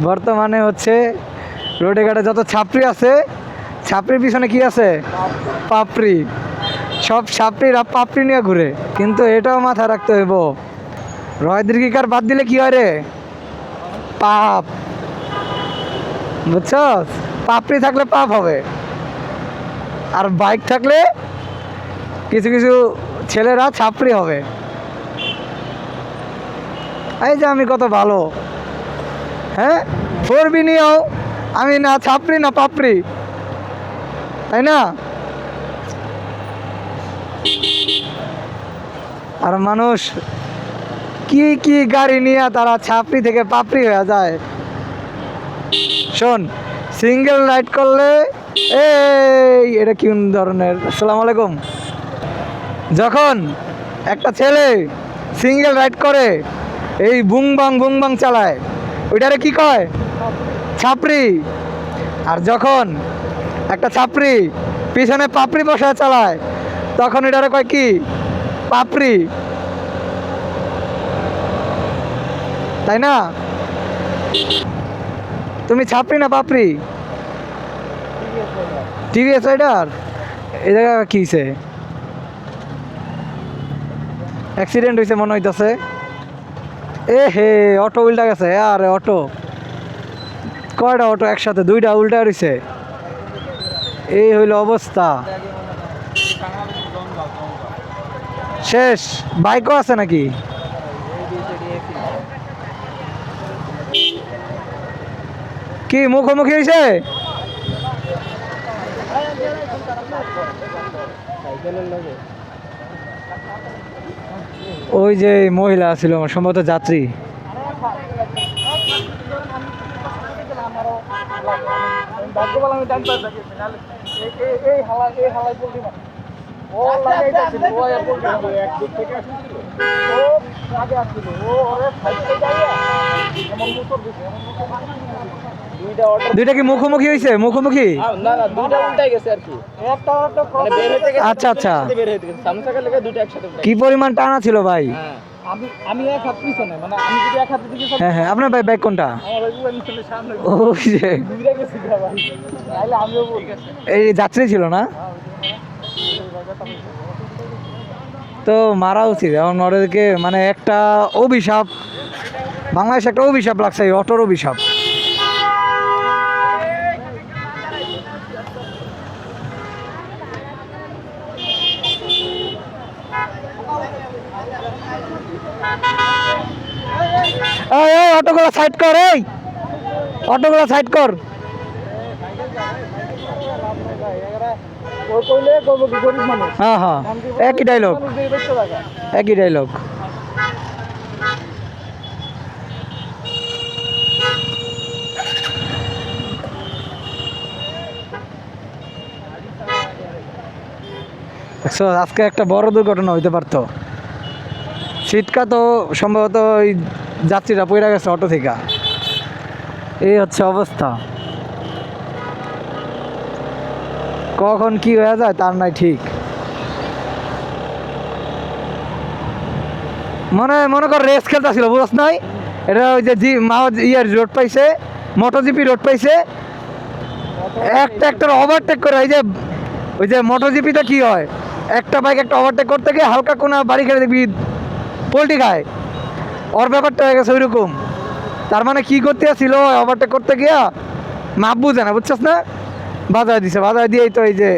বর্তমানে হচ্ছে রোডে ঘাটে যত ছাপড়ি আছে, ছাপড়ির পিছনে কি আছে? পাপড়ি। সব ছাপড়িরা পাপড়ি নিয়ে ঘুরে। কিন্তু এটাও মাথায় রাখতে হইব, রয় দীর্ঘিকার বাদ দিলে কি হয় রে? পাপ। বুঝছ? পাপড়ি থাকলে পাপ হবে, আর বাইক থাকলে কিছু কিছু ছেলেরা ছাপড়ি হবে। এই যে আমি কত ভালো, হ্যাঁ, 4B নিয়েও আমি না ছাপড়ি না পাপড়ি, তাই না? আর মানুষ কি কি গাড়ি নিয়ে তারা ছাপড়ি থেকে পাপড়ি হয়ে যায়। শোন, সিঙ্গেল রাইড করলে এই এটা কি ধরনের? আসসালামু আলাইকুম। যখন একটা ছেলে সিঙ্গেল রাইড করে, এই বুং বাং চালায়, ওইটারে কি কয়? ছাপড়ি। আর যখন একটা ছাপড়ি পিছনে পাপড়ি বসায় চালায়, তখন এটারে কয় কি? পাপড়ি, তাই না? তুমি ছাপড়ি না পাপড়ি? TVS rider. এই জায়গা কি হয়েছে? অ্যাক্সিডেন্ট হয়েছে মনে হইতেছে। এ হে, অটো উল্টা গেছে। আরে অটো, কয়টা অটো একসাথে? দুইটা উল্টা রয়েছে। এই হইল অবস্থা, শেষ। বাইকও আছে নাকি? কি মুখোমুখি হয়েছে? ওই যে মহিলা ছিল সম্ভবত যাত্রী। দুইটা কি মুখোমুখি হয়েছে? মুখোমুখি? আচ্ছা আচ্ছা, কি পরিমাণ টানা ছিল ভাই? আমি এক হাত পিছনে, মানে আমি যদি এক হাতে দিকে হ্যাঁ হ্যাঁ, আপনার বাইক কোনটা? ওই যে এই যাত্রী ছিল না তো মারা উচিত। এখন ওদেরকে মানে একটা অভিশাপ, বাংলাদেশে একটা অভিশাপ লাগছে, এই অটোর অভিশাপ। এই অটোগুলো সাইড কর, এই অটোগুলো সাইড কর। হ্যাঁ হ্যাঁ, একই ডায়লগ, একই ডায়লগ। আজকে একটা বড় দুর্ঘটনা হইতে পারতো। সিটকা তো সম্ভবত ওই যাত্রীরা পড়ে গেছে অটো থেকে। এই হচ্ছে অবস্থা, কখন কি হয়ে যায় তার নাই ঠিক। মনে কর রেস খেলতেছিল, বুঝছ নাই? এটা ওই যে ইয়ার রোড পাইছে, মোটোজিপি রোড পাইছে, একটা ওভারটেক করে। ওই যে মোটোজিপিতে কি হয়, একটা বাইক একটা ওভারটেক করতে গিয়ে হালকা কোনো বাড়ি খেলে দেখবি পোল্টি খায়, ওর ব্যাপারটা হয়ে গেছে ওইরকম। তার মানে কি করতে ছিল, ওভারটেক করতে গিয়া মাপ বুঝে না, বুঝছস না, বাজায় দিছে, বাজায় দিয়েই তো এই যে